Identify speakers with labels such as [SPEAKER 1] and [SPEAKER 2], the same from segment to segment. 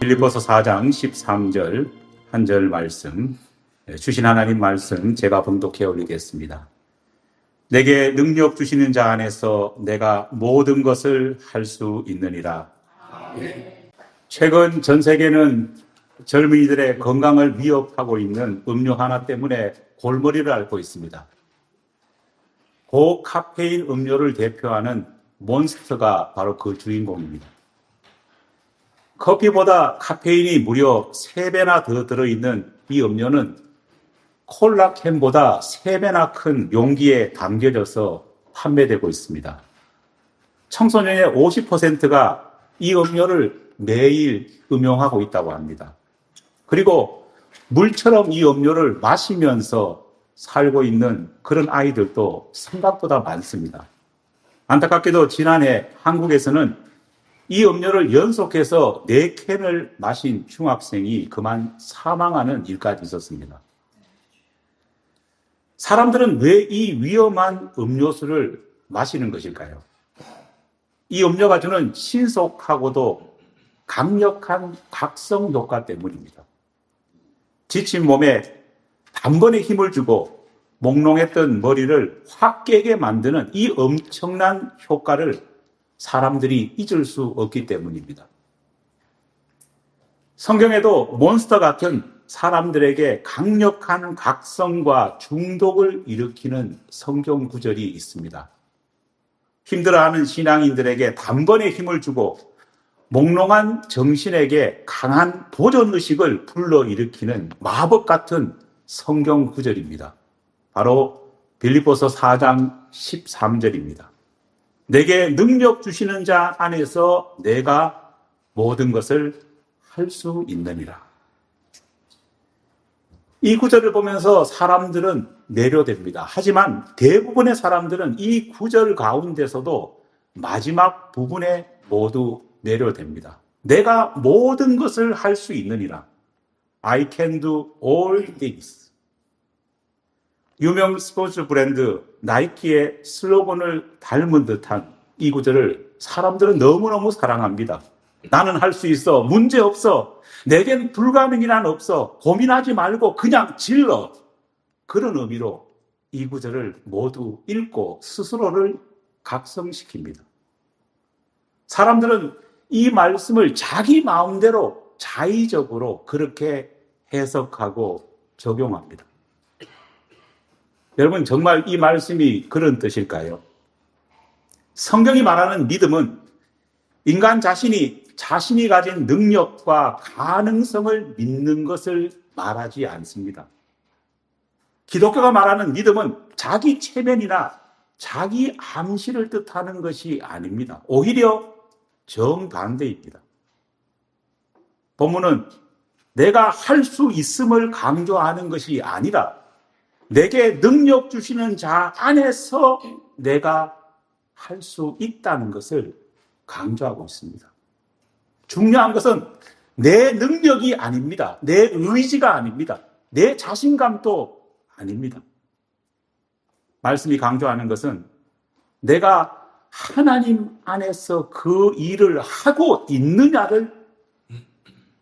[SPEAKER 1] 빌립보서 4장 13절 한 절 말씀, 주신 하나님 말씀 제가 봉독해 올리겠습니다. 내게 능력 주시는 자 안에서 내가 모든 것을 할 수 있느니라. 최근 전 세계는 젊은이들의 건강을 위협하고 있는 음료 하나 때문에 골머리를 앓고 있습니다. 고카페인 음료를 대표하는 몬스터가 바로 그 주인공입니다. 커피보다 카페인이 무려 3배나 더 들어있는 이 음료는 콜라 캔보다 3배나 큰 용기에 담겨져서 판매되고 있습니다. 청소년의 50%가 이 음료를 매일 음용하고 있다고 합니다. 그리고 물처럼 이 음료를 마시면서 살고 있는 그런 아이들도 생각보다 많습니다. 안타깝게도 지난해 한국에서는 이 음료를 연속해서 4캔을 마신 중학생이 그만 사망하는 일까지 있었습니다. 사람들은 왜 이 위험한 음료수를 마시는 것일까요? 이 음료가 주는 신속하고도 강력한 각성 효과 때문입니다. 지친 몸에 단번에 힘을 주고 몽롱했던 머리를 확 깨게 만드는 이 엄청난 효과를 사람들이 잊을 수 없기 때문입니다. 성경에도 몬스터 같은 사람들에게 강력한 각성과 중독을 일으키는 성경 구절이 있습니다. 힘들어하는 신앙인들에게 단번에 힘을 주고 몽롱한 정신에게 강한 도전의식을 불러일으키는 마법 같은 성경 구절입니다. 바로 빌립보서 4장 13절입니다. 내게 능력 주시는 자 안에서 내가 모든 것을 할 수 있느니라. 이 구절을 보면서 사람들은 내려댑니다. 하지만 대부분의 사람들은 이 구절 가운데서도 마지막 부분에 모두 내려댑니다. 내가 모든 것을 할 수 있느니라. I can do all things. 유명 스포츠 브랜드 나이키의 슬로건을 닮은 듯한 이 구절을 사람들은 너무너무 사랑합니다. 나는 할 수 있어. 문제 없어. 내겐 불가능이란 없어. 고민하지 말고 그냥 질러. 그런 의미로 이 구절을 모두 읽고 스스로를 각성시킵니다. 사람들은 이 말씀을 자기 마음대로 자의적으로 그렇게 해석하고 적용합니다. 여러분, 정말 이 말씀이 그런 뜻일까요? 성경이 말하는 믿음은 인간 자신이 가진 능력과 가능성을 믿는 것을 말하지 않습니다. 기독교가 말하는 믿음은 자기 체면이나 자기 암시를 뜻하는 것이 아닙니다. 오히려 정반대입니다. 본문은 내가 할 수 있음을 강조하는 것이 아니라 내게 능력 주시는 자 안에서 내가 할 수 있다는 것을 강조하고 있습니다. 중요한 것은 내 능력이 아닙니다. 내 의지가 아닙니다. 내 자신감도 아닙니다. 말씀이 강조하는 것은 내가 하나님 안에서 그 일을 하고 있느냐를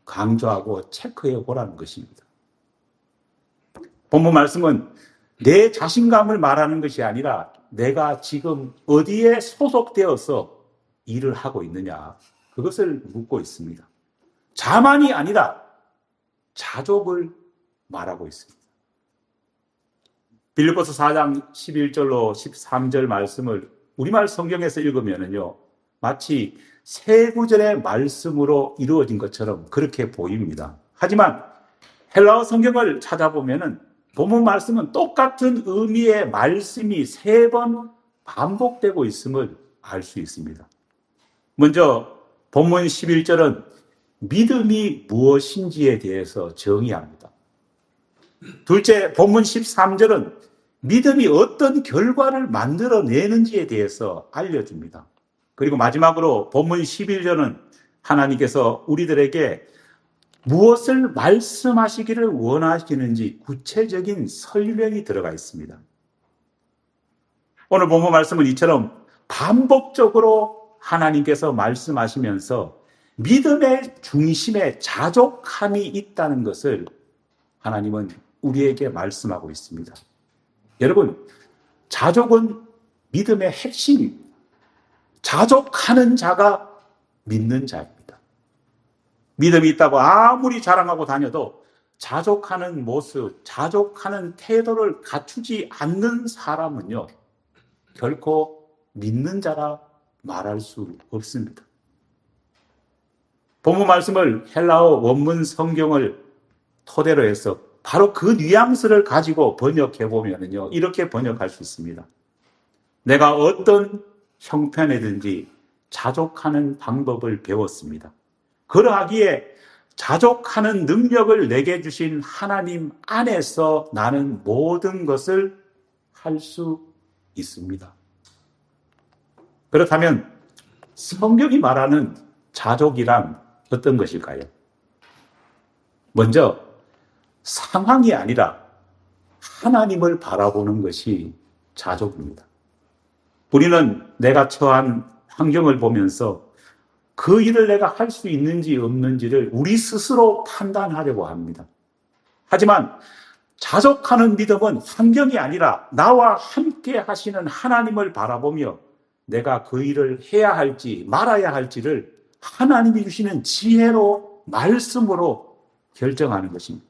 [SPEAKER 1] 강조하고 체크해 보라는 것입니다. 본문 말씀은 내 자신감을 말하는 것이 아니라 내가 지금 어디에 소속되어서 일을 하고 있느냐, 그것을 묻고 있습니다. 자만이 아니라 자족을 말하고 있습니다. 빌립보서 4장 11절로 13절 말씀을 우리말 성경에서 읽으면요, 마치 세 구절의 말씀으로 이루어진 것처럼 그렇게 보입니다. 하지만 헬라어 성경을 찾아보면은 본문 말씀은 똑같은 의미의 말씀이 3번 반복되고 있음을 알 수 있습니다. 먼저 본문 11절은 믿음이 무엇인지에 대해서 정의합니다. 둘째, 본문 13절은 믿음이 어떤 결과를 만들어내는지에 대해서 알려줍니다. 그리고 마지막으로 본문 11절은 하나님께서 우리들에게 무엇을 말씀하시기를 원하시는지 구체적인 설명이 들어가 있습니다. 오늘 본문 말씀은 이처럼 반복적으로 하나님께서 말씀하시면서 믿음의 중심에 자족함이 있다는 것을 하나님은 우리에게 말씀하고 있습니다. 여러분, 자족은 믿음의 핵심입니다. 자족하는 자가 믿는 자입니다. 믿음이 있다고 아무리 자랑하고 다녀도 자족하는 모습, 자족하는 태도를 갖추지 않는 사람은요, 결코 믿는 자라 말할 수 없습니다. 본문 말씀을 헬라어 원문 성경을 토대로 해서 바로 그 뉘앙스를 가지고 번역해 보면요, 이렇게 번역할 수 있습니다. 내가 어떤 형편이든지 자족하는 방법을 배웠습니다. 그러하기에 자족하는 능력을 내게 주신 하나님 안에서 나는 모든 것을 할 수 있습니다. 그렇다면 성경이 말하는 자족이란 어떤 것일까요? 먼저 상황이 아니라 하나님을 바라보는 것이 자족입니다. 우리는 내가 처한 환경을 보면서 그 일을 내가 할 수 있는지 없는지를 우리 스스로 판단하려고 합니다. 하지만 자족하는 믿음은 환경이 아니라 나와 함께 하시는 하나님을 바라보며 내가 그 일을 해야 할지 말아야 할지를 하나님이 주시는 지혜로 말씀으로 결정하는 것입니다.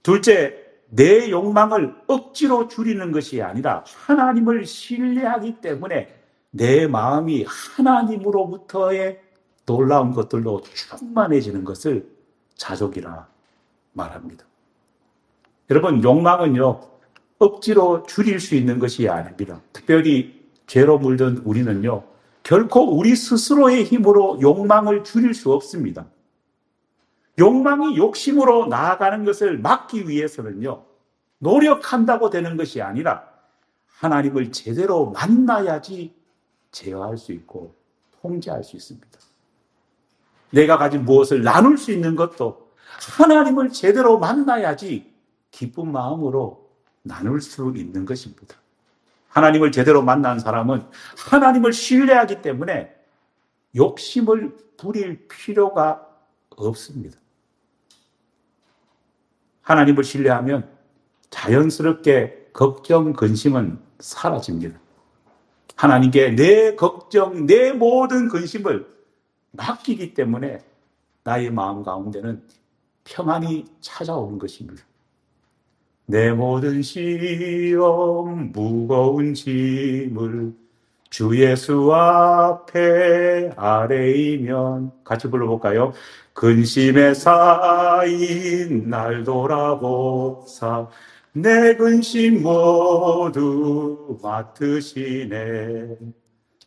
[SPEAKER 1] 둘째, 내 욕망을 억지로 줄이는 것이 아니라 하나님을 신뢰하기 때문에 내 마음이 하나님으로부터의 놀라운 것들로 충만해지는 것을 자족이라 말합니다. 여러분, 욕망은요, 억지로 줄일 수 있는 것이 아닙니다. 특별히 죄로 물든 우리는요, 결코 우리 스스로의 힘으로 욕망을 줄일 수 없습니다. 욕망이 욕심으로 나아가는 것을 막기 위해서는요, 노력한다고 되는 것이 아니라 하나님을 제대로 만나야지 제어할 수 있고 통제할 수 있습니다. 내가 가진 무엇을 나눌 수 있는 것도 하나님을 제대로 만나야지 기쁜 마음으로 나눌 수 있는 것입니다. 하나님을 제대로 만난 사람은 하나님을 신뢰하기 때문에 욕심을 부릴 필요가 없습니다. 하나님을 신뢰하면 자연스럽게 걱정, 근심은 사라집니다. 하나님께 내 걱정, 내 모든 근심을 맡기기 때문에 나의 마음 가운데는 평안이 찾아오는 것입니다. 내 모든 시험, 무거운 짐을 주 예수 앞에 아뢰이면, 같이 불러볼까요? 근심에 쌓인 날 돌아보사 내 근심 모두 맡으시네.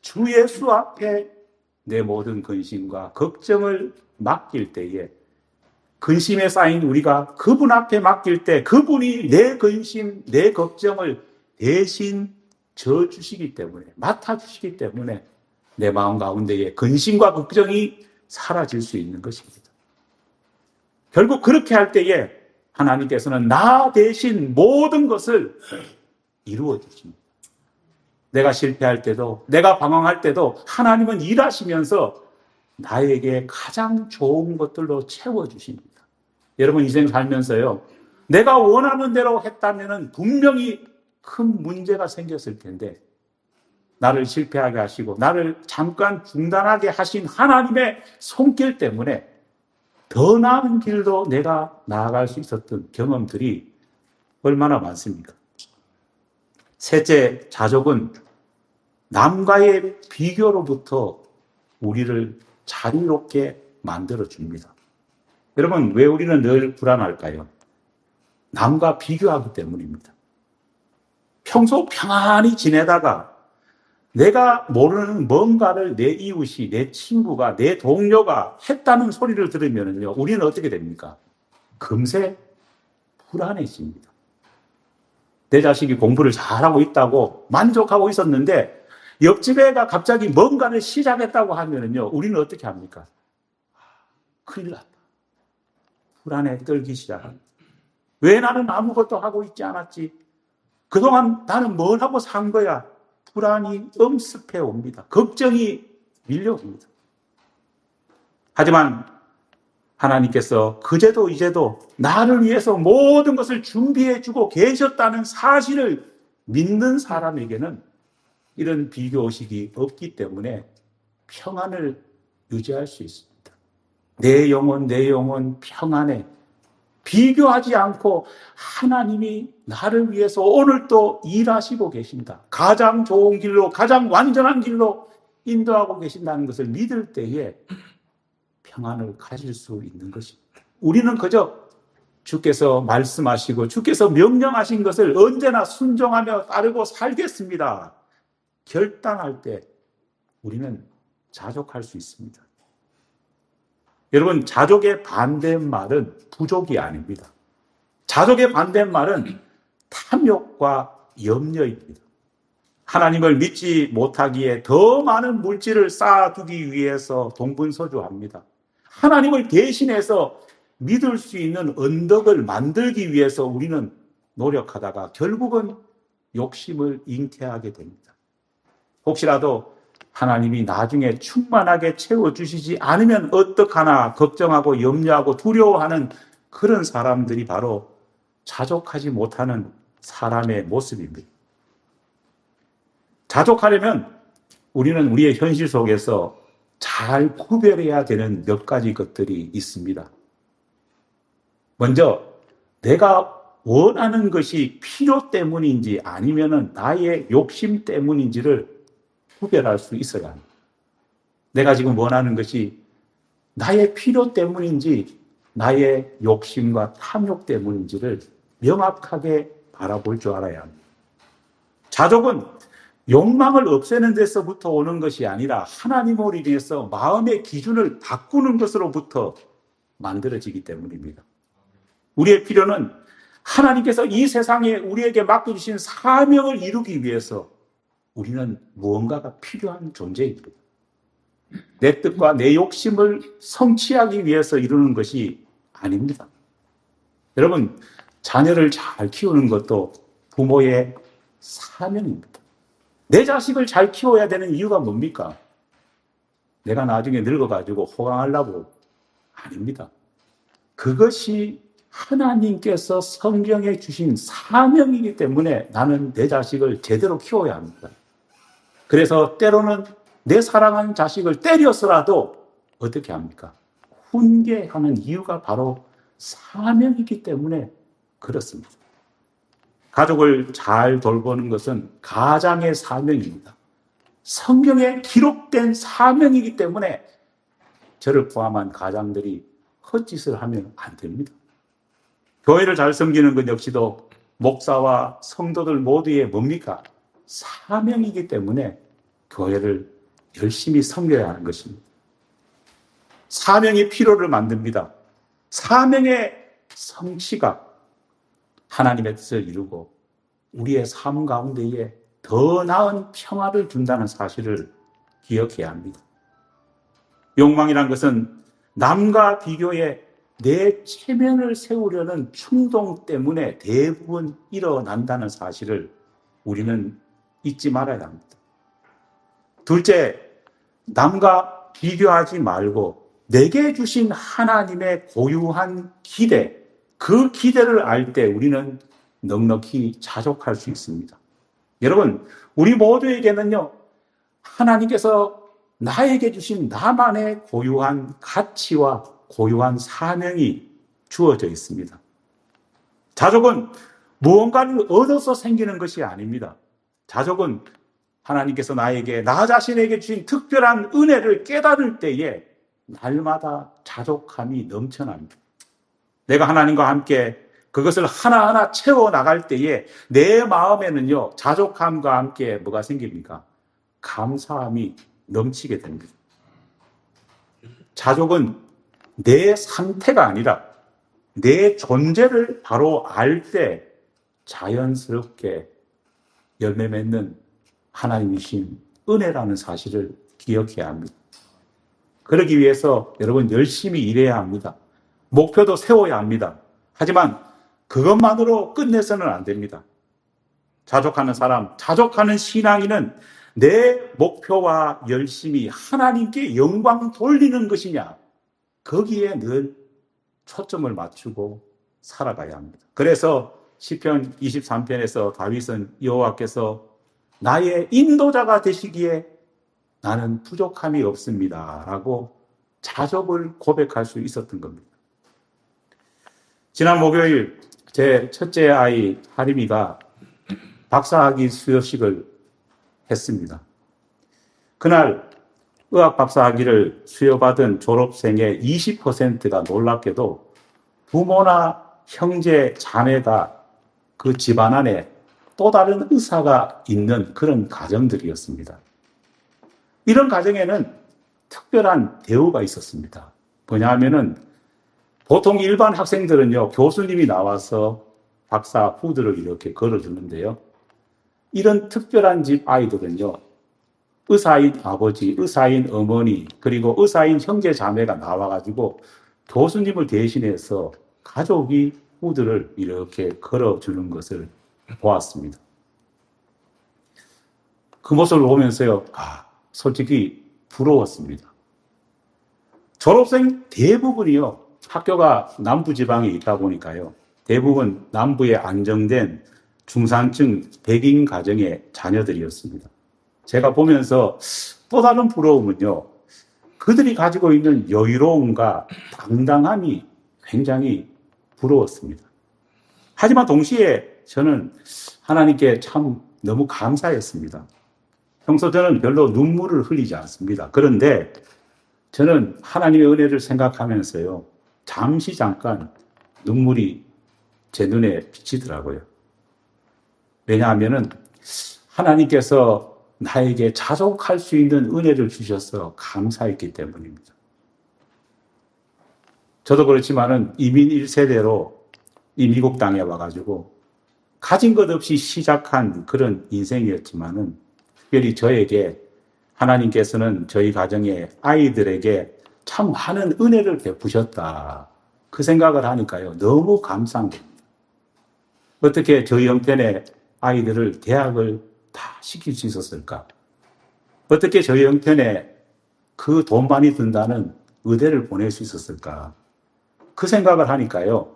[SPEAKER 1] 주 예수 앞에 내 모든 근심과 걱정을 맡길 때에, 근심에 쌓인 우리가 그분 앞에 맡길 때 그분이 내 근심, 내 걱정을 대신 져주시기 때문에, 맡아주시기 때문에 내 마음 가운데에 근심과 걱정이 사라질 수 있는 것입니다. 결국 그렇게 할 때에 하나님께서는 나 대신 모든 것을 이루어 주십니다. 내가 실패할 때도, 내가 방황할 때도 하나님은 일하시면서 나에게 가장 좋은 것들로 채워주십니다. 여러분, 인생 살면서요, 내가 원하는 대로 했다면 분명히 큰 문제가 생겼을 텐데, 나를 실패하게 하시고 나를 잠깐 중단하게 하신 하나님의 손길 때문에 더 나은 길로 내가 나아갈 수 있었던 경험들이 얼마나 많습니까? 셋째, 자족은 남과의 비교로부터 우리를 자유롭게 만들어줍니다. 여러분, 왜 우리는 늘 불안할까요? 남과 비교하기 때문입니다. 평소 평안히 지내다가 내가 모르는 뭔가를 내 이웃이, 내 친구가, 내 동료가 했다는 소리를 들으면요, 우리는 어떻게 됩니까? 금세 불안해집니다. 내 자식이 공부를 잘하고 있다고 만족하고 있었는데 옆집 애가 갑자기 뭔가를 시작했다고 하면요, 우리는 어떻게 합니까? 큰일 났다. 불안에 떨기 시작합니다. 왜 나는 아무것도 하고 있지 않았지? 그동안 나는 뭘 하고 산 거야? 불안이 엄습해 옵니다. 걱정이 밀려옵니다. 하지만 하나님께서 그제도 이제도 나를 위해서 모든 것을 준비해 주고 계셨다는 사실을 믿는 사람에게는 이런 비교의식이 없기 때문에 평안을 유지할 수 있습니다. 내 영혼 평안에 비교하지 않고 하나님이 나를 위해서 오늘도 일하시고 계신다. 가장 좋은 길로, 가장 완전한 길로 인도하고 계신다는 것을 믿을 때에 평안을 가질 수 있는 것입니다. 우리는 그저 주께서 말씀하시고 주께서 명령하신 것을 언제나 순종하며 따르고 살겠습니다. 결단할 때 우리는 자족할 수 있습니다. 여러분, 자족의 반대말은 부족이 아닙니다. 자족의 반대말은 탐욕과 염려입니다. 하나님을 믿지 못하기에 더 많은 물질을 쌓아두기 위해서 동분서주합니다. 하나님을 대신해서 믿을 수 있는 언덕을 만들기 위해서 우리는 노력하다가 결국은 욕심을 잉태하게 됩니다. 혹시라도 하나님이 나중에 충만하게 채워주시지 않으면 어떡하나 걱정하고 염려하고 두려워하는 그런 사람들이 바로 자족하지 못하는 사람의 모습입니다. 자족하려면 우리는 우리의 현실 속에서 잘 구별해야 되는 몇 가지 것들이 있습니다. 먼저 내가 원하는 것이 필요 때문인지 아니면 나의 욕심 때문인지를 구별할 수 있어야 합니다. 내가 지금 원하는 것이 나의 필요 때문인지 나의 욕심과 탐욕 때문인지를 명확하게 바라볼 줄 알아야 합니다. 자족은 욕망을 없애는 데서부터 오는 것이 아니라 하나님을 인해서 마음의 기준을 바꾸는 것으로부터 만들어지기 때문입니다. 우리의 필요는 하나님께서 이 세상에 우리에게 맡겨주신 사명을 이루기 위해서 우리는 무언가가 필요한 존재입니다. 내 뜻과 내 욕심을 성취하기 위해서 이루는 것이 아닙니다. 여러분, 자녀를 잘 키우는 것도 부모의 사명입니다. 내 자식을 잘 키워야 되는 이유가 뭡니까? 내가 나중에 늙어가지고 호강하려고? 아닙니다. 그것이 하나님께서 성경에 주신 사명이기 때문에 나는 내 자식을 제대로 키워야 합니다. 그래서 때로는 내 사랑하는 자식을 때려서라도 어떻게 합니까? 훈계하는 이유가 바로 사명이기 때문에 그렇습니다. 가족을 잘 돌보는 것은 가장의 사명입니다. 성경에 기록된 사명이기 때문에 저를 포함한 가장들이 헛짓을 하면 안 됩니다. 교회를 잘 섬기는 것 역시도 목사와 성도들 모두의 뭡니까? 사명이기 때문에 교회를 열심히 섬겨야 하는 것입니다. 사명이 필요를 만듭니다. 사명의 성취가 하나님의 뜻을 이루고 우리의 삶 가운데에 더 나은 평화를 준다는 사실을 기억해야 합니다. 욕망이란 것은 남과 비교해 내 체면을 세우려는 충동 때문에 대부분 일어난다는 사실을 우리는 잊지 말아야 합니다. 둘째, 남과 비교하지 말고 내게 주신 하나님의 고유한 기대, 그 기대를 알 때 우리는 넉넉히 자족할 수 있습니다. 여러분, 우리 모두에게는요, 하나님께서 나에게 주신 나만의 고유한 가치와 고유한 사명이 주어져 있습니다. 자족은 무언가를 얻어서 생기는 것이 아닙니다. 자족은 하나님께서 나에게, 나 자신에게 주신 특별한 은혜를 깨달을 때에 날마다 자족함이 넘쳐납니다. 내가 하나님과 함께 그것을 하나하나 채워나갈 때에 내 마음에는요, 자족함과 함께 뭐가 생깁니까? 감사함이 넘치게 됩니다. 자족은 내 상태가 아니라 내 존재를 바로 알 때 자연스럽게 열매 맺는 하나님이신 은혜라는 사실을 기억해야 합니다. 그러기 위해서 여러분 열심히 일해야 합니다. 목표도 세워야 합니다. 하지만 그것만으로 끝내서는 안 됩니다. 자족하는 사람, 자족하는 신앙인은 내 목표와 열심히 하나님께 영광 돌리는 것이냐, 거기에 늘 초점을 맞추고 살아가야 합니다. 그래서 시편 23편에서 다윗은 여호와께서 나의 인도자가 되시기에 나는 부족함이 없습니다 라고 자족을 고백할 수 있었던 겁니다. 지난 목요일 제 첫째 아이 하림이가 박사학위 수여식을 했습니다. 그날 의학 박사학위를 수여받은 졸업생의 20%가 놀랍게도 부모나 형제, 자매가 그 집안 안에 또 다른 의사가 있는 그런 가정들이었습니다. 이런 가정에는 특별한 대우가 있었습니다. 뭐냐 하면은 보통 일반 학생들은요, 교수님이 나와서 박사 후드를 이렇게 걸어주는데요. 이런 특별한 집 아이들은요, 의사인 아버지, 의사인 어머니, 그리고 의사인 형제 자매가 나와가지고 교수님을 대신해서 가족이 후드를 이렇게 걸어주는 것을 보았습니다. 그 모습을 보면서요, 솔직히 부러웠습니다. 졸업생 대부분이요, 학교가 남부지방에 있다 보니까요, 대부분 남부에 안정된 중산층 백인 가정의 자녀들이었습니다. 제가 보면서 또 다른 부러움은요, 그들이 가지고 있는 여유로움과 당당함이 굉장히 부러웠습니다. 하지만 동시에 저는 하나님께 참 너무 감사했습니다. 평소 저는 별로 눈물을 흘리지 않습니다. 그런데 저는 하나님의 은혜를 생각하면서요, 잠깐 눈물이 제 눈에 비치더라고요. 왜냐하면은 하나님께서 나에게 자족할 수 있는 은혜를 주셔서 감사했기 때문입니다. 저도 그렇지만은 이민 1세대로 이 미국 땅에 와가지고 가진 것 없이 시작한 그런 인생이었지만은 특별히 저에게 하나님께서는 저희 가정의 아이들에게 참 많은 은혜를 베푸셨다. 그 생각을 하니까요, 너무 감사합니다. 어떻게 저희 형편의 아이들을 대학을 다 시킬 수 있었을까? 어떻게 저희 형편에 그 돈 많이 든다는 의대를 보낼 수 있었을까? 그 생각을 하니까요,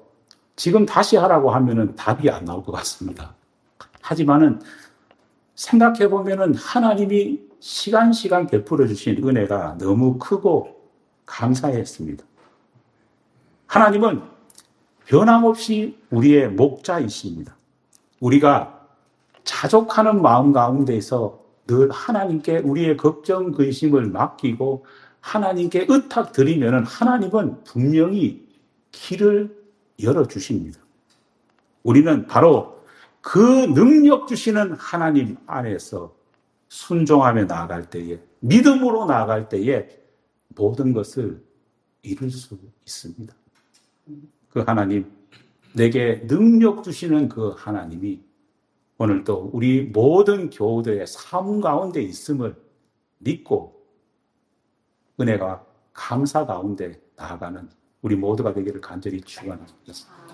[SPEAKER 1] 지금 다시 하라고 하면은 답이 안 나올 것 같습니다. 하지만은 생각해보면은 하나님이 시간 베풀어 주신 은혜가 너무 크고 감사했습니다. 하나님은 변함없이 우리의 목자이십니다. 우리가 자족하는 마음 가운데서 늘 하나님께 우리의 걱정, 근심을 맡기고 하나님께 의탁드리면 하나님은 분명히 길을 열어주십니다. 우리는 바로 그 능력 주시는 하나님 안에서 순종하며 나아갈 때에, 믿음으로 나아갈 때에 모든 것을 이룰 수 있습니다. 그 하나님, 내게 능력 주시는 그 하나님이 오늘도 우리 모든 교우들의 삶 가운데 있음을 믿고 은혜가 감사 가운데 나아가는 우리 모두가 되기를 간절히 축원합니다.